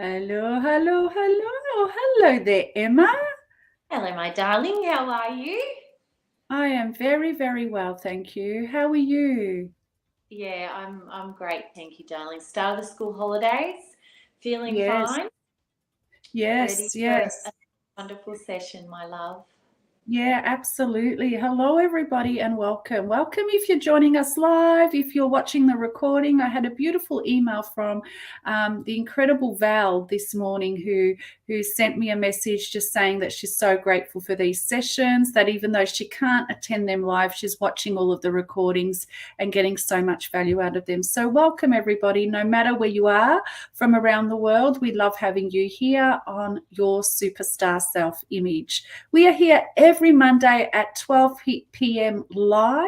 Hello, hello, hello. Hello there, Emma. Hello, my darling. How are you? I am very, very well, thank you. How are you? Yeah, I'm great, thank you, darling. Start of the school holidays, feeling Yes, fine, ready yes, for yes. a wonderful session, my love. Yeah, absolutely. Hello, everybody, and welcome. Welcome if you're joining us live, if you're watching the recording. I had a beautiful email from the incredible Val this morning who sent me a message just saying that she's so grateful for these sessions, that even though she can't attend them live, she's watching all of the recordings and getting so much value out of them. So welcome, everybody, no matter where you are from around the world. We love having you here on Your Superstar Self-Image. We are here every Monday at 12 p.m. live,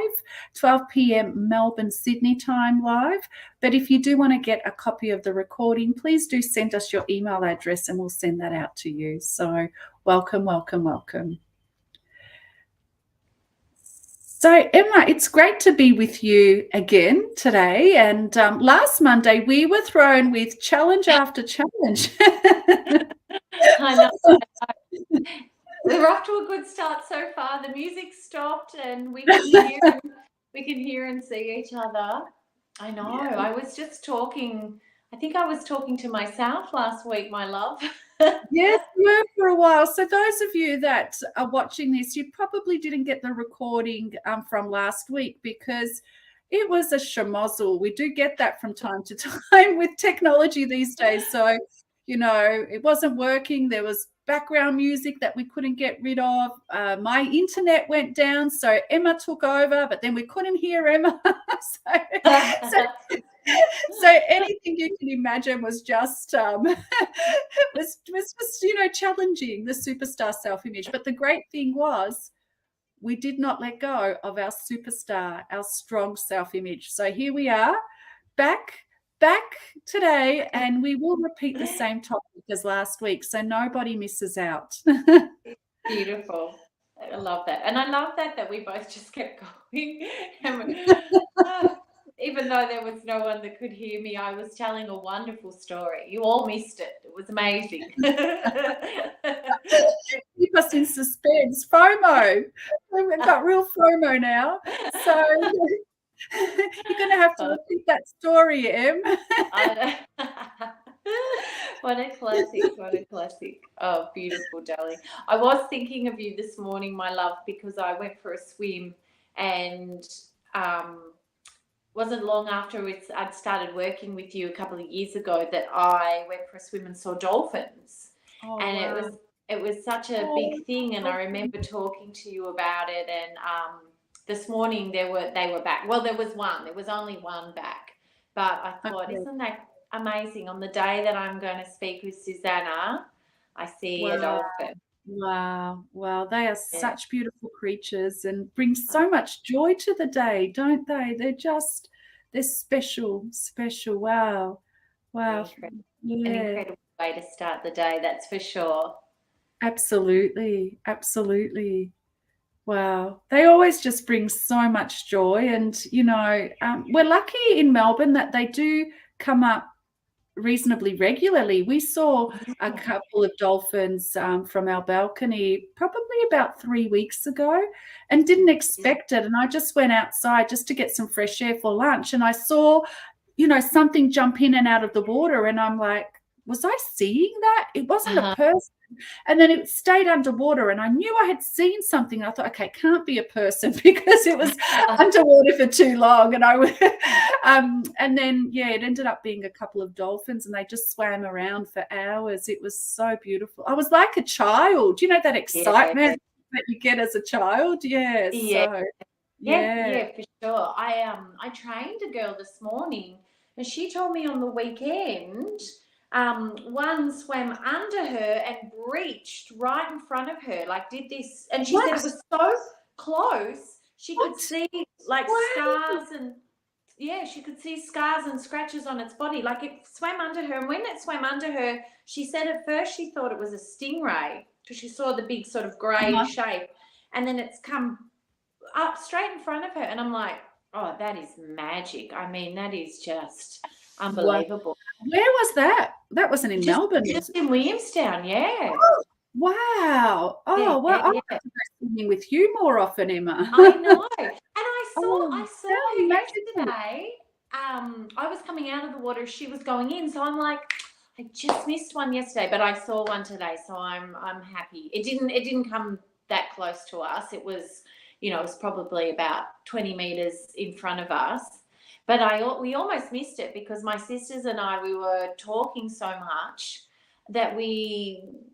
12 p.m. Melbourne, Sydney time live. But if you do want to get a copy of the recording, please do send us your email address and we'll send that out to you. So welcome, welcome, welcome. So, Emma, it's great to be with you again today. And last Monday, we were thrown with challenge after challenge. I know. We're off to a good start so far. The music stopped, and we can hear and see each other. I know. Yeah. I was just talking. I think I was talking to myself last week, my love. Yes, we were for a while. So those of you that are watching this, you probably didn't get the recording from last week because it was a schmozzle. We do get that from time to time with technology these days. So, it wasn't working. There was background music that we couldn't get rid of. My internet went down, so Emma took over, but then we couldn't hear Emma. so so anything you can imagine was just was just challenging the superstar self-image. But the great thing was we did not let go of our superstar, our strong self-image. So here we are, back today, and we will repeat the same topic as last week, so nobody misses out. Beautiful. I love that. And I love that we both just kept going. Even though there was no one that could hear me, I was telling a wonderful story. You all missed it. It was amazing. Keep us in suspense. FOMO. We've got real FOMO now. So you're going to have to repeat that story, Em. What a classic. What a classic. Oh, beautiful, darling. I was thinking of you this morning, my love, because I went for a swim and wasn't long after I'd started working with you a couple of years ago that I went for a swim and saw dolphins. Oh, And wow. it was such a big thing, and I remember talking to you about it. And this morning they were back. Well, there was only one back, but I thought, Okay. isn't that amazing? On the day that I'm going to speak with Suzana, I see a Wow. dolphin. Wow. They are Yeah. such beautiful creatures and bring so much joy to the day, don't they? They're special. Wow. An Yeah, incredible way to start the day, that's for sure. absolutely. Wow. They always just bring so much joy. And, we're lucky in Melbourne that they do come up reasonably regularly. We saw a couple of dolphins from our balcony probably about 3 weeks ago and didn't expect it. And I just went outside just to get some fresh air for lunch. And I saw, something jump in and out of the water. And I'm like, was I seeing that? It wasn't a person. And then it stayed underwater, and I knew I had seen something. I thought, okay, it can't be a person because it was underwater for too long. And and then it ended up being a couple of dolphins, and they just swam around for hours. It was so beautiful. I was like a child, that excitement that you get as a child. Yeah. Yeah. So Yeah, for sure. I trained a girl this morning, and she told me on the weekend, one swam under her and breached right in front of her, like did this, and she said it was so close she could see like scars and she could see scars and scratches on its body, like it swam under her. And when it swam under her, she said at first she thought it was a stingray because she saw the big sort of grey shape, and then it's come up straight in front of her, and I'm like, oh, that is magic. I mean, that is just unbelievable. Where was that? That wasn't in Melbourne. Just in Williamstown, yeah. Oh, wow. Oh, well, I'll yeah. have to go swimming with you more often, Emma. I know. And I saw her magical. yesterday. I was coming out of the water, she was going in. So I'm like, I just missed one yesterday, but I saw one today, so I'm happy. It didn't come that close to us. It was, it was probably about 20 meters in front of us. But we almost missed it because my sisters and I, we were talking so much that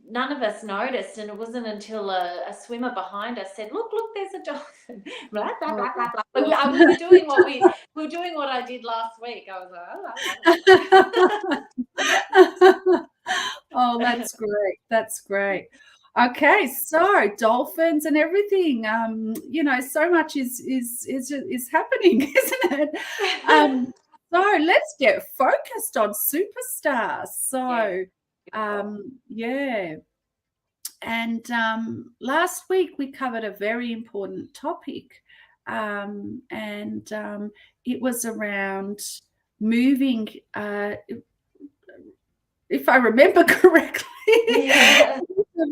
none of us noticed, and it wasn't until a swimmer behind us said, look, there's a dolphin. Blah, blah, blah, blah, blah. We were doing what I did last week. I was like, oh, that's great. That's great. Okay, so dolphins and everything. So much is happening, isn't it? So let's get focused on superstars. So and last week we covered a very important topic, and it was around moving, if I remember correctly,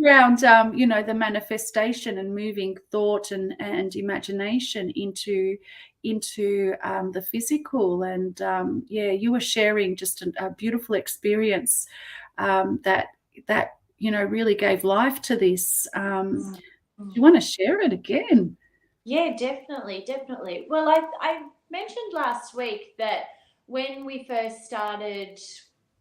around the manifestation and moving thought and imagination into the physical. And you were sharing just a beautiful experience that really gave life to this. Do you want to share it again? Yeah, definitely. Well, I mentioned last week that when we first started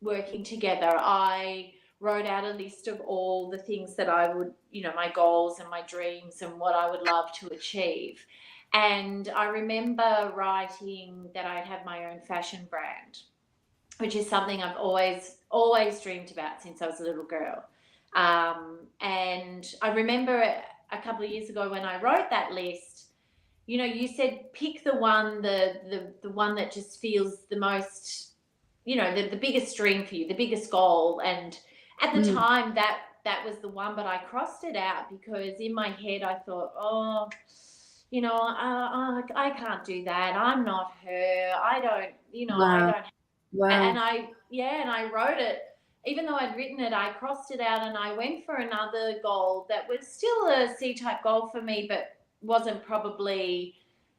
working together, I wrote out a list of all the things that I would, my goals and my dreams and what I would love to achieve. And I remember writing that I'd have my own fashion brand, which is something I've always dreamed about since I was a little girl. And I remember a couple of years ago when I wrote that list, you said pick the one, the one that just feels the most, the biggest dream for you, the biggest goal. And at the time that was the one, but I crossed it out because in my head I thought, I can't do that. I'm not her. I don't, I don't. Wow. And I wrote it. Even though I'd written it, I crossed it out and I went for another goal that was still a C-type goal for me, but wasn't probably,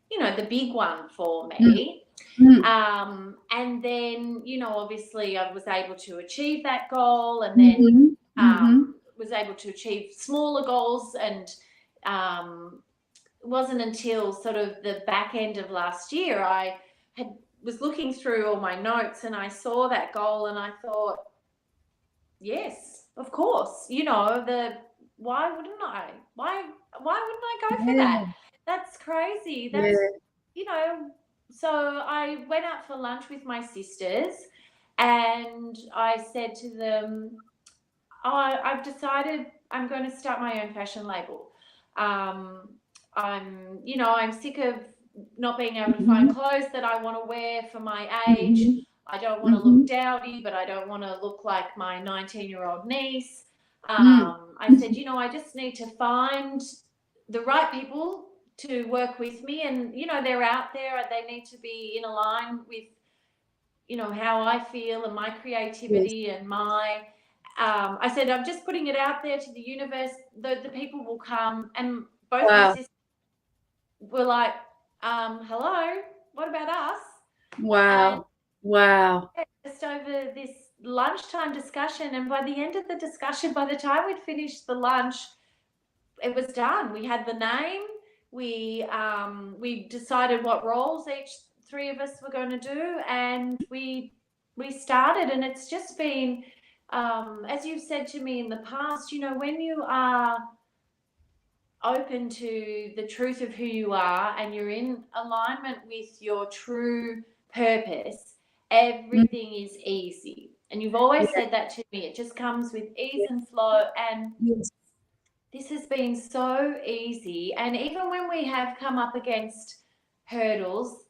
the big one for me. And then, obviously I was able to achieve that goal, and then was able to achieve smaller goals. And it wasn't until sort of the back end of last year I was looking through all my notes and I saw that goal and I thought, yes, of course. Why wouldn't I? Why wouldn't I go for that? That's crazy. That's So I went out for lunch with my sisters and I said to them, I've decided I'm going to start my own fashion label. I'm sick of not being able to find clothes that I want to wear for my age. I don't want to look dowdy, but I don't want to look like my 19-year-old niece. I said, I just need to find the right people to work with me. And, they're out there. They need to be in a line with, how I feel and my creativity and my... I said, I'm just putting it out there to the universe. The people will come. And both my sisters were like, hello, what about us? Wow. Just over this lunchtime discussion, and by the end of the discussion, by the time we'd finished the lunch, it was done. We had the name. We decided what roles each three of us were going to do, and we started. And it's just been, as you've said to me in the past, when you are open to the truth of who you are and you're in alignment with your true purpose, everything is easy. And you've always said that to me. It just comes with ease and flow. And this has been so easy. And even when we have come up against hurdles,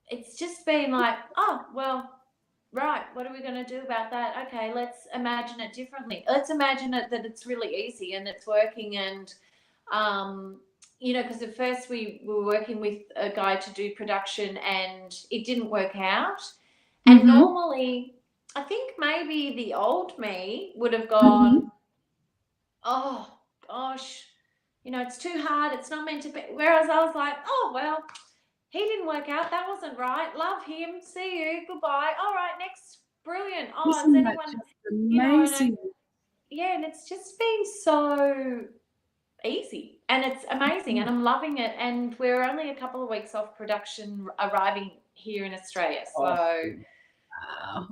it's just been like, oh, well, right, what are we going to do about that? Okay, let's imagine it differently. Let's imagine it that it's really easy and it's working. And, because at first we were working with a guy to do production and it didn't work out. And normally, I think maybe the old me would have gone, oh gosh, it's too hard. It's not meant to be. Whereas I was like, oh, well, he didn't work out. That wasn't right. Love him. See you. Goodbye. All right, next. Brilliant. Oh, Isn't is that anyone, just amazing? and it's just been so easy and it's amazing and I'm loving it. And we're only a couple of weeks off production arriving here in Australia. So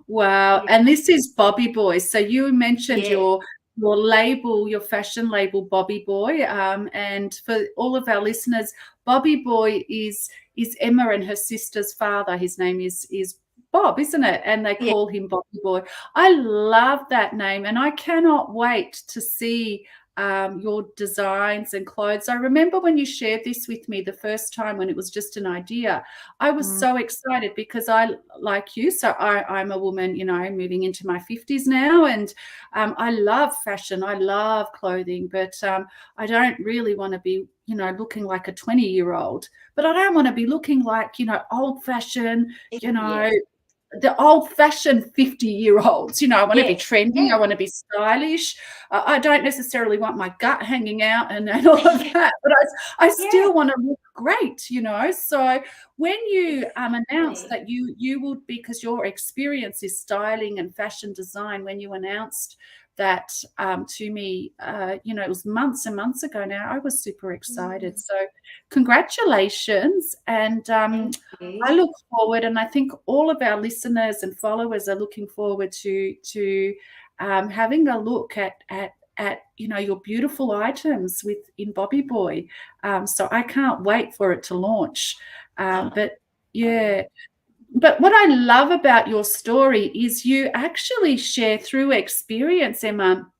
wow. yeah. And this is Bobby Boy. So you mentioned Yeah. your label, your fashion label, Bobby Boy. And for all of our listeners, Bobby Boy is Emma and her sister's father. His name is Bob, isn't it? And they Yeah. call him Bobby Boy. I love that name, and I cannot wait to see your designs and clothes. I remember when you shared this with me the first time when it was just an idea. I was so excited because I, like you, so I'm a woman, moving into my 50s now, and I love fashion. I love clothing, but I don't really want to be, looking like a 20-year-old, but I don't want to be looking like, old fashioned, Yes. the old-fashioned 50-year-olds. I want to be Yes. trendy. Yeah. I want to be stylish. I don't necessarily want my gut hanging out and all of that, but I still want to look great. So when you announced that you would, because your experience is styling and fashion design, when you announced that to me, it was months and months ago now, I was super excited. So congratulations. And Thank you. I look forward, and I think all of our listeners and followers are looking forward to having a look at your beautiful items in Bobby Boy. So I can't wait for it to launch. But yeah. But what I love about your story is you actually share through experience, Emma,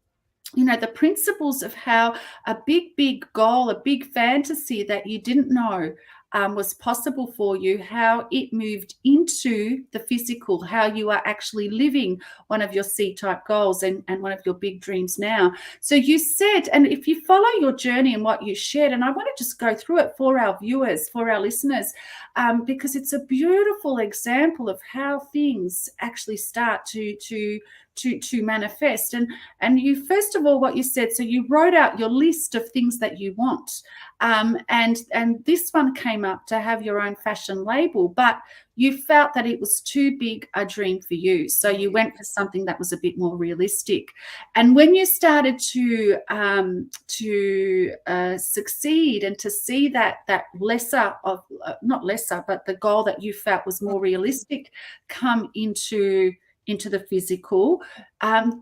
the principles of how a big goal, a big fantasy that you didn't know was possible for you, how it moved into the physical, how you are actually living one of your C-type goals and one of your big dreams now. So you said, and if you follow your journey and what you shared, and I want to just go through it for our viewers, for our listeners, because it's a beautiful example of how things actually start to manifest. And you, first of all, what you said, so you wrote out your list of things that you want, and this one came up to have your own fashion label, but you felt that it was too big a dream for you, so you went for something that was a bit more realistic. And when you started to succeed and to see that lesser of not lesser, but the goal that you felt was more realistic come into the physical,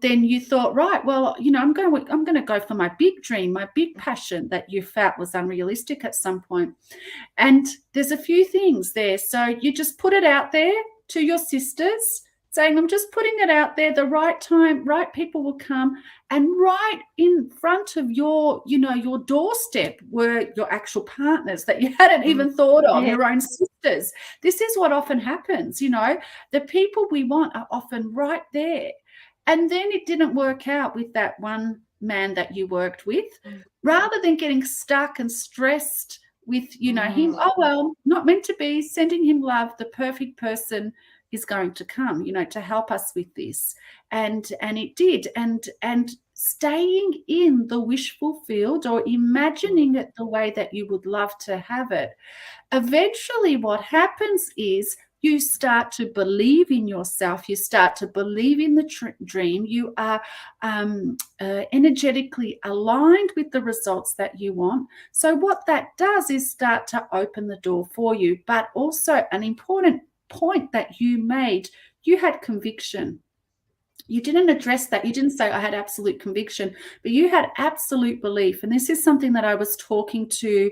then you thought, right, well, I'm going to go for my big dream, my big passion that you felt was unrealistic at some point. And there's a few things there. So you just put it out there to your sisters, saying, I'm just putting it out there. The right time, right people will come. And right in front of your doorstep were your actual partners that you hadn't even thought of, your own sisters. This is what often happens. The people we want are often right there. And then it didn't work out with that one man that you worked with. Rather than getting stuck and stressed with, him, oh, well, not meant to be, sending him love, the perfect person is going to come, to help us with this. And it did. And staying in the wish fulfilled, or imagining it the way that you would love to have it, eventually what happens is you start to believe in yourself. You start to believe in the dream. You are energetically aligned with the results that you want. So what that does is start to open the door for you. But also an important point that you made, you had conviction. You didn't address that. You didn't say, I had absolute conviction, but you had absolute belief. And this is something that I was talking to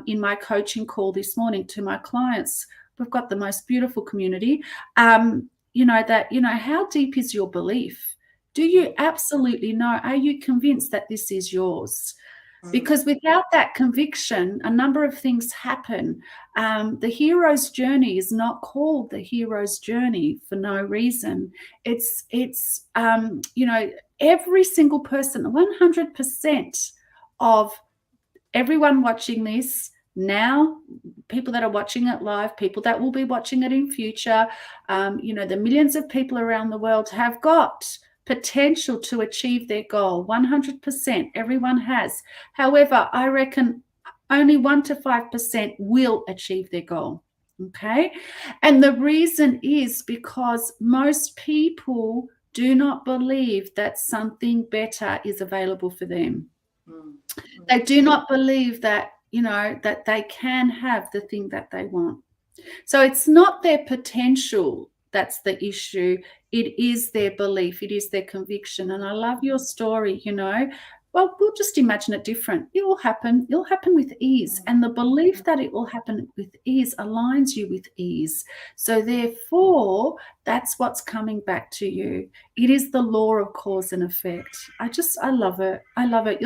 in my coaching call this morning to my clients. We've got the most beautiful community. How deep is your belief? Do you absolutely know? Are you convinced that this is yours? Because without that conviction, a number of things happen. The hero's journey is not called the hero's journey for no reason. It's every single person, 100% of everyone watching this now, people that are watching it live, people that will be watching it in future, the millions of people around the world have got potential to achieve their goal. 100%, everyone has. However, I reckon only 1 to 5% will achieve their goal. Okay. And the reason is because most people do not believe that something better is available for them. They do not believe that, that they can have the thing that they want. So it's not their potential that's the issue. It is their belief. It is their conviction. And I love your story, Well, we'll just imagine it different. It will happen. It'll happen with ease. And the belief that it will happen with ease aligns you with ease. So therefore, that's what's coming back to you. It is the law of cause and effect. I love it. I love it.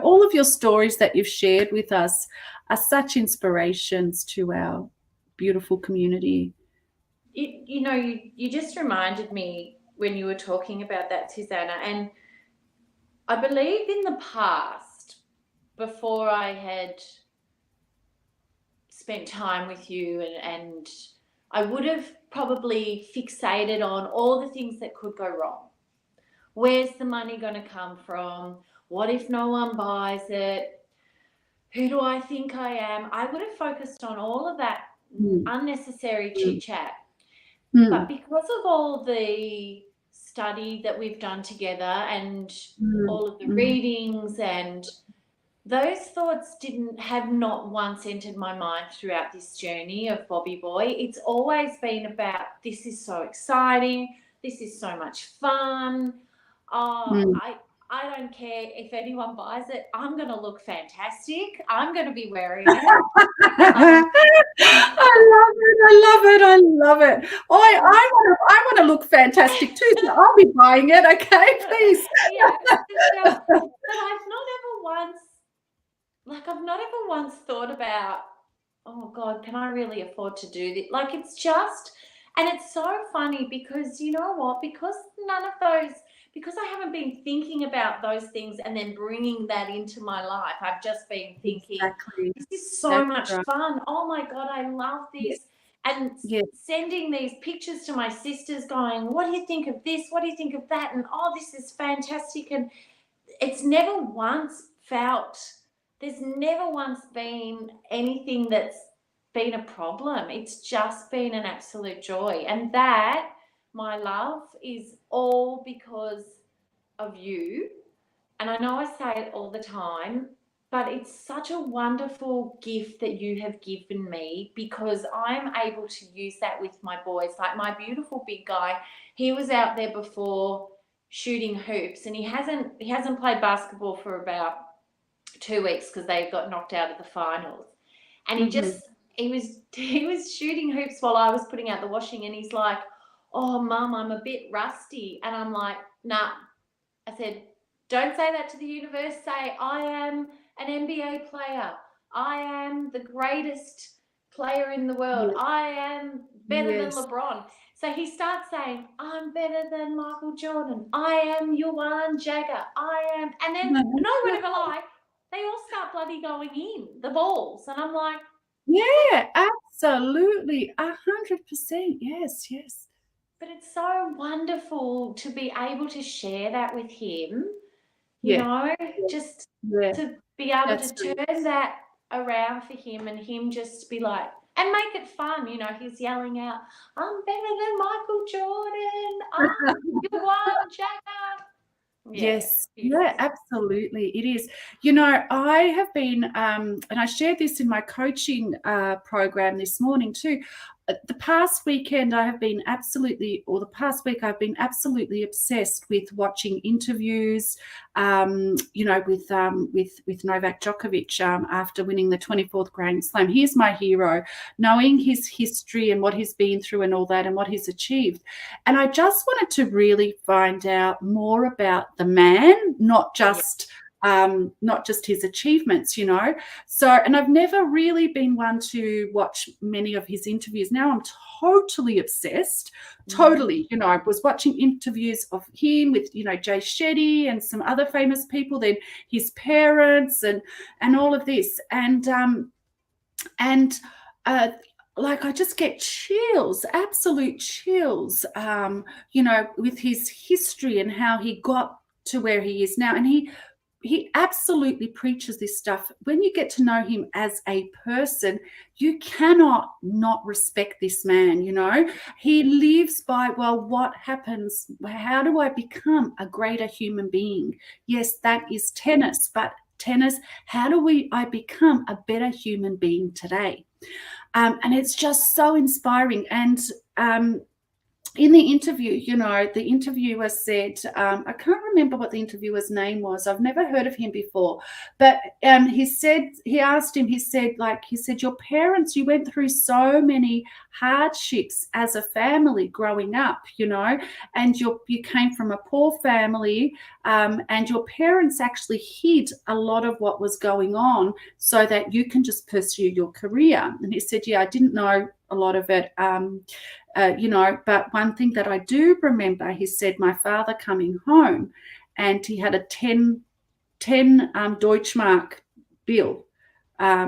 All of your stories that you've shared with us are such inspirations to our beautiful community. You just reminded me when you were talking about that, Suzana, and I believe in the past, before I had spent time with you, and I would have probably fixated on all the things that could go wrong. Where's the money going to come from? What if no one buys it? Who do I think I am? I would have focused on all of that unnecessary chit-chat. But because of all the study that we've done together and all of the readings, and those thoughts have not once entered my mind throughout this journey of Bobby Boy. It's always been about, this is so exciting, this is so much fun. I don't care if anyone buys it. I'm going to look fantastic. I'm going to be wearing it. I love it. I want to look fantastic too, so I'll be buying it, okay, please. Yeah. But I've not ever once thought about, oh God, can I really afford to do this? Like, it's just, and it's so funny because you know what? Because I haven't been thinking about those things and then bringing that into my life. I've just been thinking, this is so much fun. Oh my God, I love this. And sending these pictures to my sisters going, what do you think of this? What do you think of that? And oh, this is fantastic. And it's never once there's never once been anything that's been a problem. It's just been an absolute joy. And that, my love, is all because of you. And I know I say it all the time, but it's such a wonderful gift that you have given me, because I'm able to use that with my boys. Like my beautiful big guy, he was out there before shooting hoops, and he hasn't played basketball for about 2 weeks because they got knocked out of the finals. And he was shooting hoops while I was putting out the washing, and he's like, oh Mum, I'm a bit rusty. And I'm like, nah. I said, don't say that to the universe. Say, I am an NBA player. I am the greatest player in the world. Yes. I am better than LeBron. So he starts saying, I'm better than Michael Jordan. I am Yuan Jagger. I am. And then, no word of a lie, they all start bloody going in, the balls. And I'm like, yeah, absolutely. 100%. Yes. But it's so wonderful to be able to share that with him, just to be able to turn that around for him, and him just be like, and make it fun. He's yelling out, I'm better than Michael Jordan. I'm Yuan Jagger. Yes, absolutely. It is. I have been, and I shared this in my coaching program this morning too. The past weekend I've been absolutely obsessed with watching interviews, with Novak Djokovic after winning the 24th Grand Slam. He's my hero, knowing his history and what he's been through and all that and what he's achieved. And I just wanted to really find out more about the man, not just his achievements, So, and I've never really been one to watch many of his interviews. Now I'm totally obsessed, totally. I was watching interviews of him with, Jay Shetty and some other famous people, then his parents and all of this. And And like, I just get chills, absolute chills, with his history and how he got to where he is now. And he absolutely preaches this stuff. When you get to know him as a person, you cannot not respect this man. He lives by, well, what happens? How do I become a greater human being? Yes, that is tennis, but tennis, how do I become a better human being today? And it's just so inspiring. And in the interview, the interviewer said, I can't remember what the interviewer's name was. I've never heard of him before, but he asked him, he said, your parents, you went through so many hardships as a family growing up, and you came from a poor family, and your parents actually hid a lot of what was going on so that you can just pursue your career. And he said, yeah, I didn't know a lot of it. But one thing that I do remember, he said, my father coming home and he had a 10 Deutschmark bill,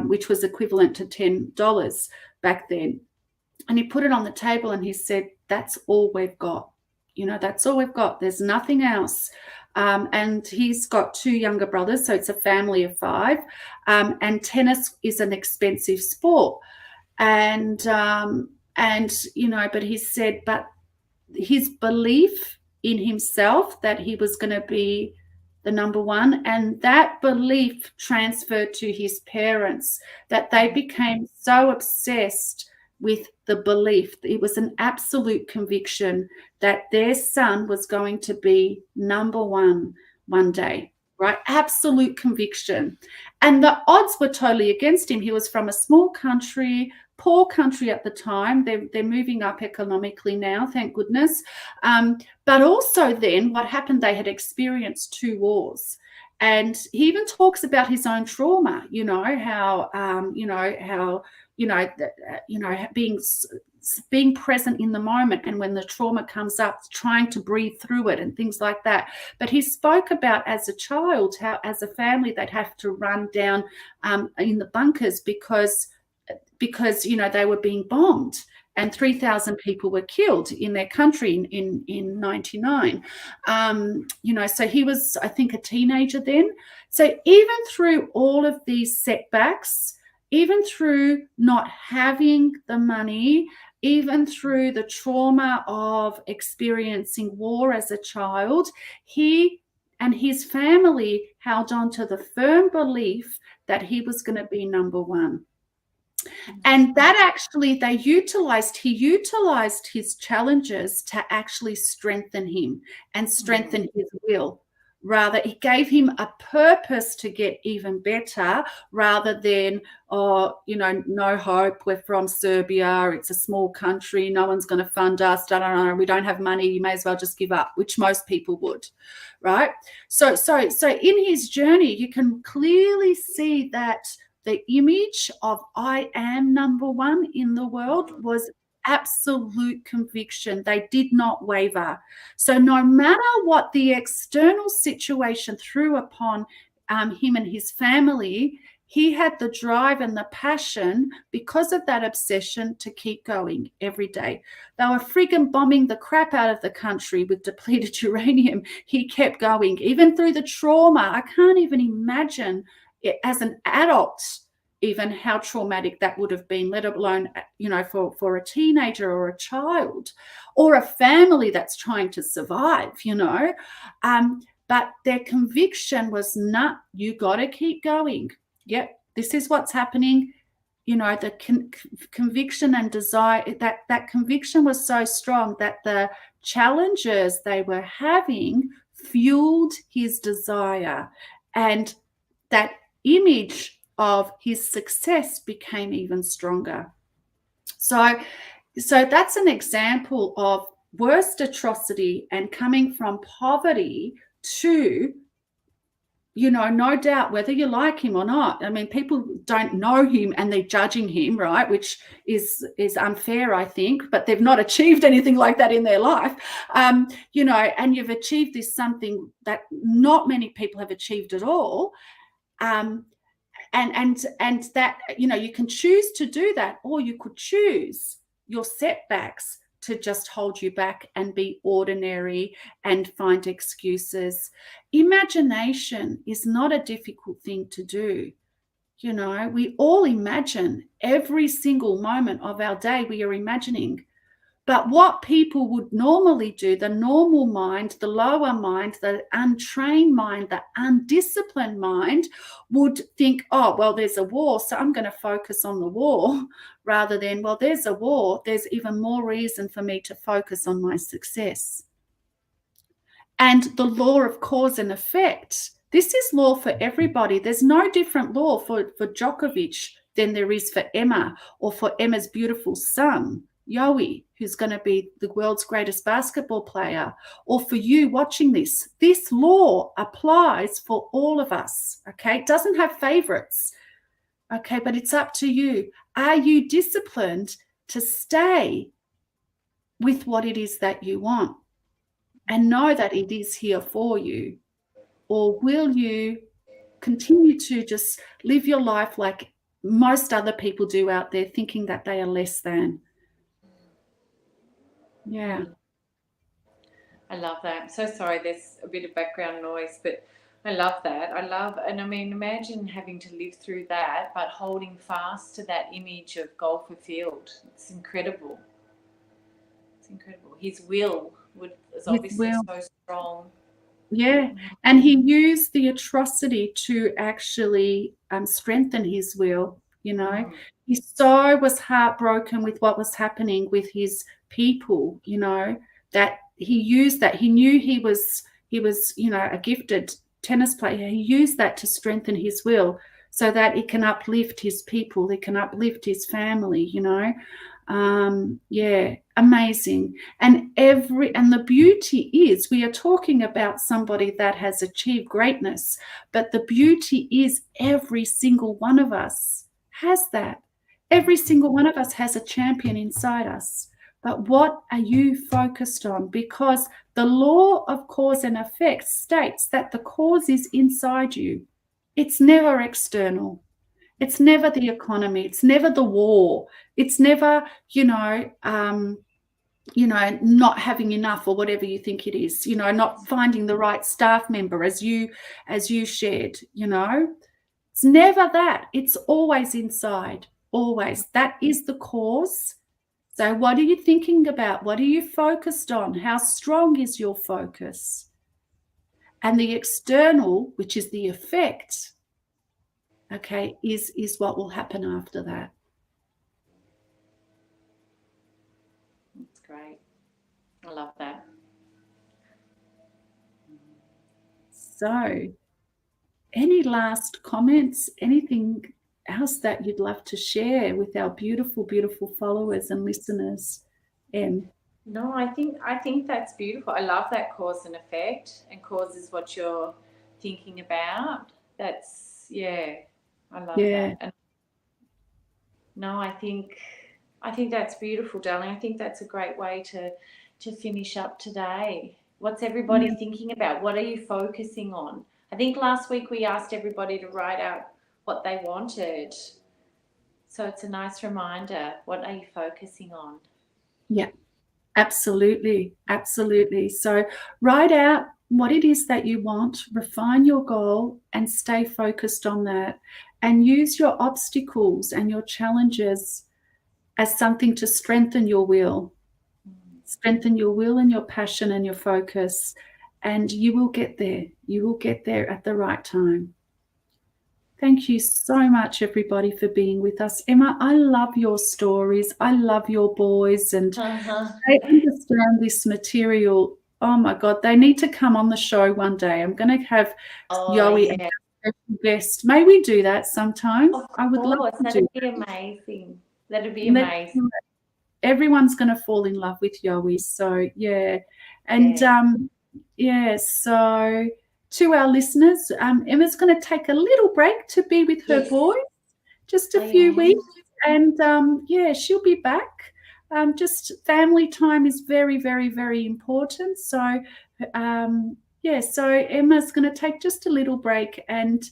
which was equivalent to $10 back then. And he put it on the table and he said, that's all we've got. That's all we've got. There's nothing else. And he's got 2 younger brothers, so it's a family of 5. And tennis is an expensive sport. But he said, but his belief in himself that he was going to be the number one, and that belief transferred to his parents, that they became so obsessed with the belief. It was an absolute conviction that their son was going to be number one day. Right? Absolute conviction. And the odds were totally against him. He was from a small country, poor country at the time. They're moving up economically now, thank goodness. But also then what happened, they had experienced 2 wars. And he even talks about his own trauma, being present in the moment, and when the trauma comes up, trying to breathe through it and things like that. But he spoke about, as a child, how as a family they'd have to run down in the bunkers because they were being bombed, and 3,000 people were killed in their country in 99. So he was, I think, a teenager then. So even through all of these setbacks, even through not having the money, even through the trauma of experiencing war as a child, he and his family held on to the firm belief that he was going to be number one. And that actually, he utilized his challenges to actually strengthen him and strengthen his will. Rather, it gave him a purpose to get even better, rather than, no hope, we're from Serbia, it's a small country, no one's going to fund us, we don't have money, you may as well just give up, which most people would, right? So in his journey, you can clearly see that the image of I am number one in the world was absolute conviction. They did not waver. So no matter what the external situation threw upon him and his family, he had the drive and the passion, because of that obsession, to keep going every day. They were friggin' bombing the crap out of the country with depleted uranium. He kept going, even through the trauma. I can't even imagine it, as an adult, even how traumatic that would have been, let alone, for a teenager or a child or a family that's trying to survive, but their conviction was, you got to keep going. Yep, this is what's happening. The conviction and desire, that conviction was so strong that the challenges they were having fueled his desire, and that image of his success became even stronger. So that's an example of worst atrocity, and coming from poverty to, no doubt, whether you like him or not. I mean, people don't know him and they're judging him, right? Which is unfair, I think, but they've not achieved anything like that in their life. And you've achieved this, something that not many people have achieved at all. and that, you know, you can choose to do that, or you could choose your setbacks to just hold you back and be ordinary and find excuses. Imagination is not a difficult thing to do. You know, we all imagine every single moment of our day, we are imagining. But what people would normally do, the normal mind, the lower mind, the untrained mind, the undisciplined mind, would think, oh, well, there's a war, so I'm going to focus on the war, rather than, well, there's a war, there's even more reason for me to focus on my success. And the law of cause and effect, this is law for everybody. There's no different law for Djokovic than there is for Emma, or for Emma's beautiful son, Yowie, who's going to be the world's greatest basketball player, or for you watching this. This law applies for all of us, okay? It doesn't have favorites, okay? But it's up to you. Are you disciplined to stay with what it is that you want and know that it is here for you? Or will you continue to just live your life like most other people do out there, thinking that they are less than? Yeah. I love that. I'm so sorry there's a bit of background noise, but I love that. And I mean, imagine having to live through that, but holding fast to that image of goal fulfilled. It's incredible. It's incredible. His will is obviously so strong. Yeah, and he used the atrocity to actually strengthen his will. You know, he so was heartbroken with what was happening with his people, you know, that he used that. He knew he was, you know, a gifted tennis player. He used that to strengthen his will so that it can uplift his people, it can uplift his family, you know. Yeah, amazing. And the beauty is, we are talking about somebody that has achieved greatness, but the beauty is every single one of us has that. Every single one of us has a champion inside us. But what are you focused on? Because the law of cause and effect states that the cause is inside you. It's never external. It's never the economy. It's never the war. It's never, not having enough, or whatever you think it is, you know, not finding the right staff member, as you shared, you know. It's never that. It's always inside, always. That is the cause. So what are you thinking about? What are you focused on? How strong is your focus? And the external, which is the effect, okay, is what will happen after that. That's great. I love that. So, any last comments? Anything else that you'd love to share with our beautiful, beautiful followers and listeners, Em? No, I think that's beautiful. I love that cause and effect, and cause is what you're thinking about. That's, yeah, I love that. And no, I think that's beautiful, darling. I think that's a great way to finish up today. What's everybody thinking about? What are you focusing on? I think last week we asked everybody to write out what they wanted. So it's a nice reminder. What are you focusing on? Yeah, absolutely. Absolutely. So write out what it is that you want, refine your goal, and stay focused on that. And use your obstacles and your challenges as something to strengthen your will. Strengthen your will and your passion and your focus, and you will get there. You will get there at the right time. Thank you so much, everybody, for being with us. Emma, I love your stories. I love your boys, and they understand this material. Oh, my God, they need to come on the show one day. I'm going to have Yowie as a special guest. May we do that sometime? I would love to. That'd be amazing. That'd be amazing. Everyone's going to fall in love with Yowie. So, yeah. And, so to our listeners, Emma's going to take a little break to be with her boys, just a few weeks. And, she'll be back. Just family time is very, very, very important. So, so Emma's going to take just a little break, and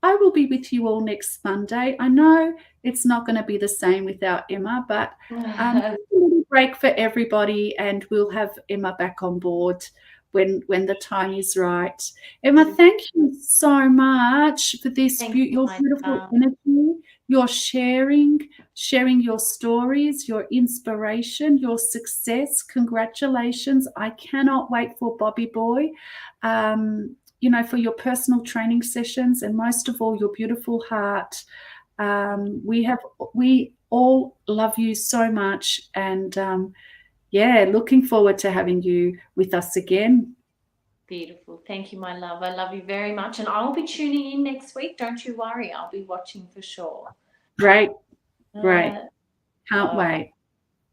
I will be with you all next Monday. I know it's not going to be the same without Emma, but a little break for everybody, and we'll have Emma back on board when the time is right. Emma, thank you so much for this your beautiful energy, your sharing your stories, your inspiration, your success. Congratulations. I cannot wait for Bobby Boy. For your personal training sessions, and most of all, your beautiful heart. We all love you so much, and looking forward to having you with us again. Beautiful. Thank you, my love. I love you very much, and I'll be tuning in next week. Don't you worry. I'll be watching for sure. Great. Can't wait.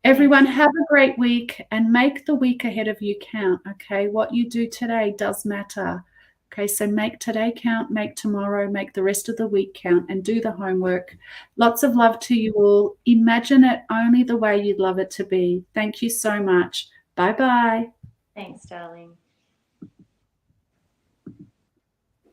Everyone, have a great week, and make the week ahead of you count, okay? What you do today does matter. Okay, so make today count, make tomorrow, make the rest of the week count, and do the homework. Lots of love to you all. Imagine it only the way you'd love it to be. Thank you so much. Bye-bye. Thanks, darling.